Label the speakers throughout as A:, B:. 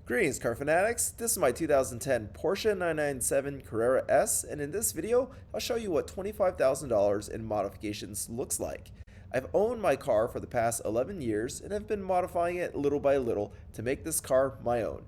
A: Greetings car fanatics, this is my 2010 Porsche 997 Carrera S, and in this video I'll show you what $25,000 in modifications looks like. I've owned my car for the past 11 years and have been modifying it little by little to make this car my own.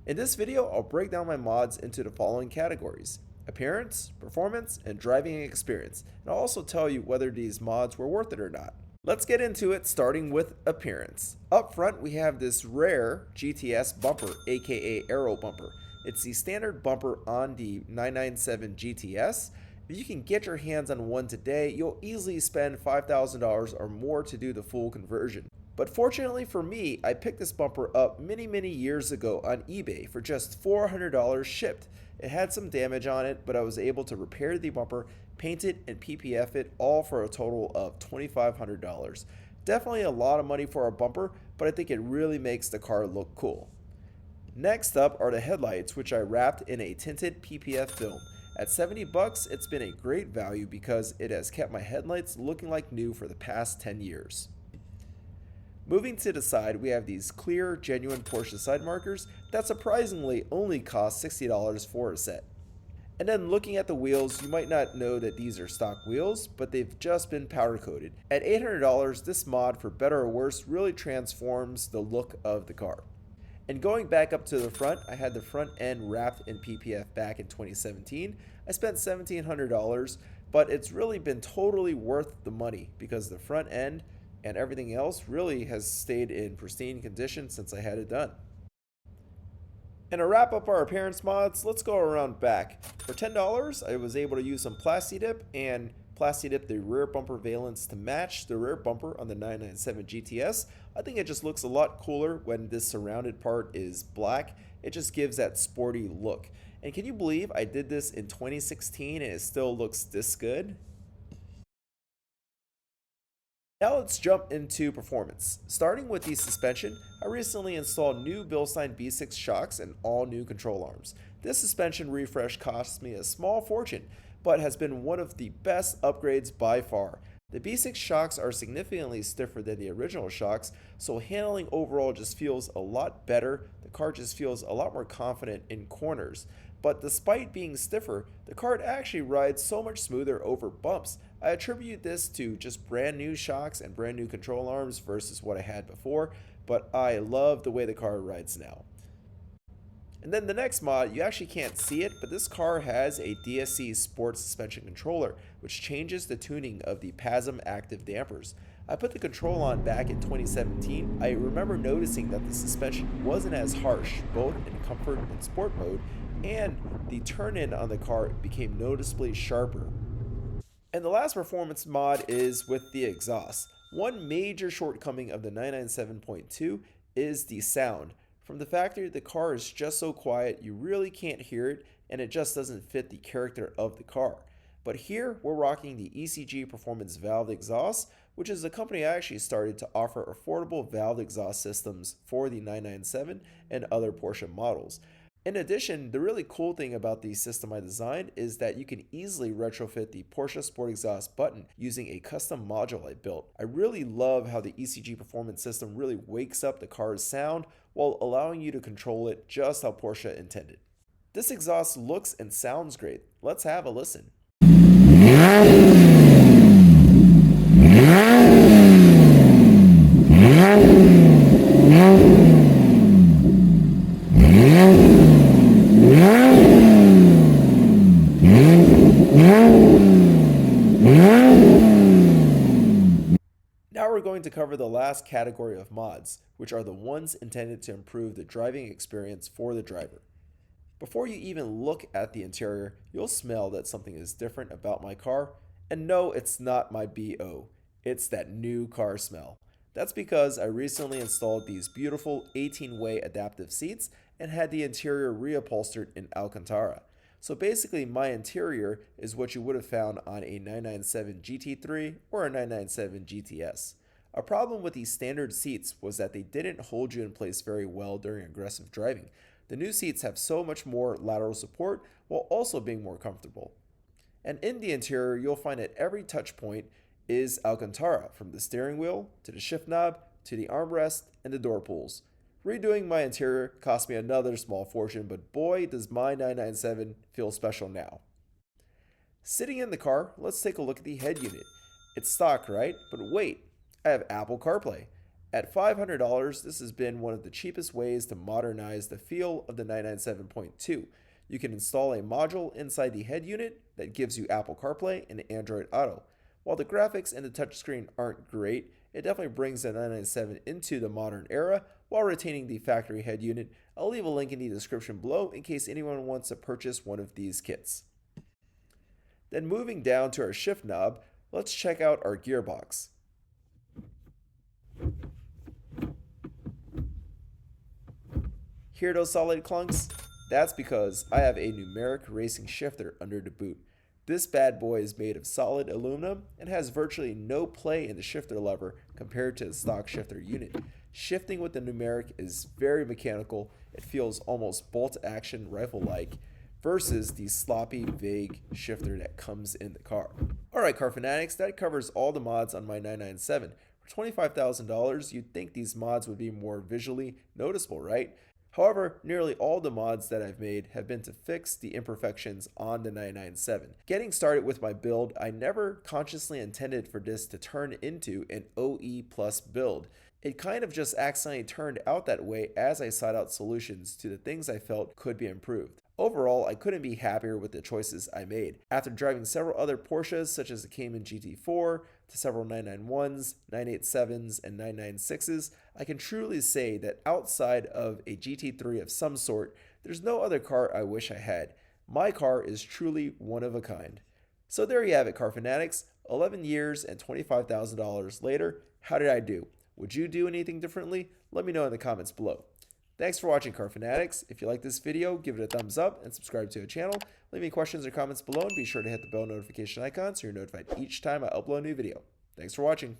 A: In this video I'll break down my mods into the following categories: appearance, performance, and driving experience, and I'll also tell you whether these mods were worth it or not. Let's get into it, starting with appearance. Up front we have this rare GTS bumper, aka Aero bumper. It's the standard bumper on the 997 GTS. If you can get your hands on one today, you'll easily spend $5,000 or more to do the full conversion. But fortunately for me, I picked this bumper up many years ago on eBay for just $400 shipped. It had some damage on it, but I was able to repair the bumper, paint it, and PPF it, all for a total of $2,500. Definitely a lot of money for a bumper, but I think it really makes the car look cool. Next up are the headlights, which I wrapped in a tinted PPF film. At 70 bucks, it's been a great value because it has kept my headlights looking like new for the past 10 years. Moving to the side, we have these clear, genuine Porsche side markers that surprisingly only cost $60 for a set. And then looking at the wheels, you might not know that these are stock wheels, but they've just been powder coated. At $800, this mod, for better or worse, really transforms the look of the car. And going back up to the front, I had the front end wrapped in PPF back in 2017. I spent $1,700, but it's really been totally worth the money because the front end and everything else really has stayed in pristine condition since I had it done. And to wrap up our appearance mods, let's go around back. For $10, I was able to use some Plastidip and Plastidip the rear bumper valence to match the rear bumper on the 997 GTS. I think it just looks a lot cooler when this surrounded part is black. It just gives that sporty look. And can you believe I did this in 2016 and it still looks this good? Now let's jump into performance. Starting with the suspension, I recently installed new Bilstein B6 shocks and all new control arms. This suspension refresh cost me a small fortune, but has been one of the best upgrades by far. The B6 shocks are significantly stiffer than the original shocks, so handling overall just feels a lot better. The car just feels a lot more confident in corners. But despite being stiffer, the car actually rides so much smoother over bumps. I attribute this to just brand new shocks and brand new control arms versus what I had before, but I love the way the car rides now. And then the next mod, you actually can't see it, but this car has a DSC Sports Suspension Controller, which changes the tuning of the PASM active dampers. I put the control on back in 2017. I remember noticing that the suspension wasn't as harsh, both in comfort and sport mode, and the turn-in on the car became noticeably sharper. And the last performance mod is with the exhaust. One major shortcoming of the 997.2 is the sound. From the factory, the car is just so quiet, you really can't hear it, and it just doesn't fit the character of the car. But here, we're rocking the ECG Performance Valve Exhaust, which is a company I actually started to offer affordable valve exhaust systems for the 997 and other Porsche models. In addition, the really cool thing about the system I designed is that you can easily retrofit the Porsche Sport Exhaust button using a custom module I built. I really love how the ECG Performance system really wakes up the car's sound while allowing you to control it just how Porsche intended. This exhaust looks and sounds great. Let's have a listen. Now we're going to cover the last category of mods, which are the ones intended to improve the driving experience for the driver. Before you even look at the interior, you'll smell that something is different about my car, and no, it's not my BO. It's that new car smell. That's because I recently installed these beautiful 18-way adaptive seats and had the interior reupholstered in Alcantara. So basically my interior is what you would have found on a 997 GT3 or a 997 GTS. A problem with these standard seats was that they didn't hold you in place very well during aggressive driving. The new seats have so much more lateral support while also being more comfortable. And in the interior, you'll find at every touch point is Alcantara, from the steering wheel to the shift knob to the armrest and the door pulls. Redoing my interior cost me another small fortune, but boy does my 997 feel special now. Sitting in the car, let's take a look at the head unit. It's stock, right? But wait, I have Apple CarPlay. At $500, this has been one of the cheapest ways to modernize the feel of the 997.2. You can install a module inside the head unit that gives you Apple CarPlay and Android Auto. While the graphics and the touchscreen aren't great, it definitely brings the 997 into the modern era while retaining the factory head unit. I'll leave a link in the description below in case anyone wants to purchase one of these kits. Then moving down to our shift knob, let's check out our gearbox. Hear those solid clunks? That's because I have a numeric racing shifter under the boot. This bad boy is made of solid aluminum and has virtually no play in the shifter lever compared to the stock shifter unit. Shifting with the numeric is very mechanical. It feels almost bolt action rifle-like versus the sloppy, vague shifter that comes in the car. Alright, car fanatics, that covers all the mods on my 997. For $25,000, you'd think these mods would be more visually noticeable, right? However, nearly all the mods that I've made have been to fix the imperfections on the 997. Getting started with my build, I never consciously intended for this to turn into an OE plus build. It kind of just accidentally turned out that way as I sought out solutions to the things I felt could be improved. Overall, I couldn't be happier with the choices I made. After driving several other Porsches such as the Cayman GT4, to several 991s, 987s, and 996s, I can truly say that outside of a GT3 of some sort, there's no other car I wish I had. My car is truly one of a kind. So there you have it, car fanatics. 11 years and $25,000 later, how did I do? Would you do anything differently? Let me know in the comments below. Thanks for watching, car fanatics. If you like this video, give it a thumbs up and subscribe to the channel. Leave me questions or comments below and be sure to hit the bell notification icon so you're notified each time I upload a new video. Thanks for watching.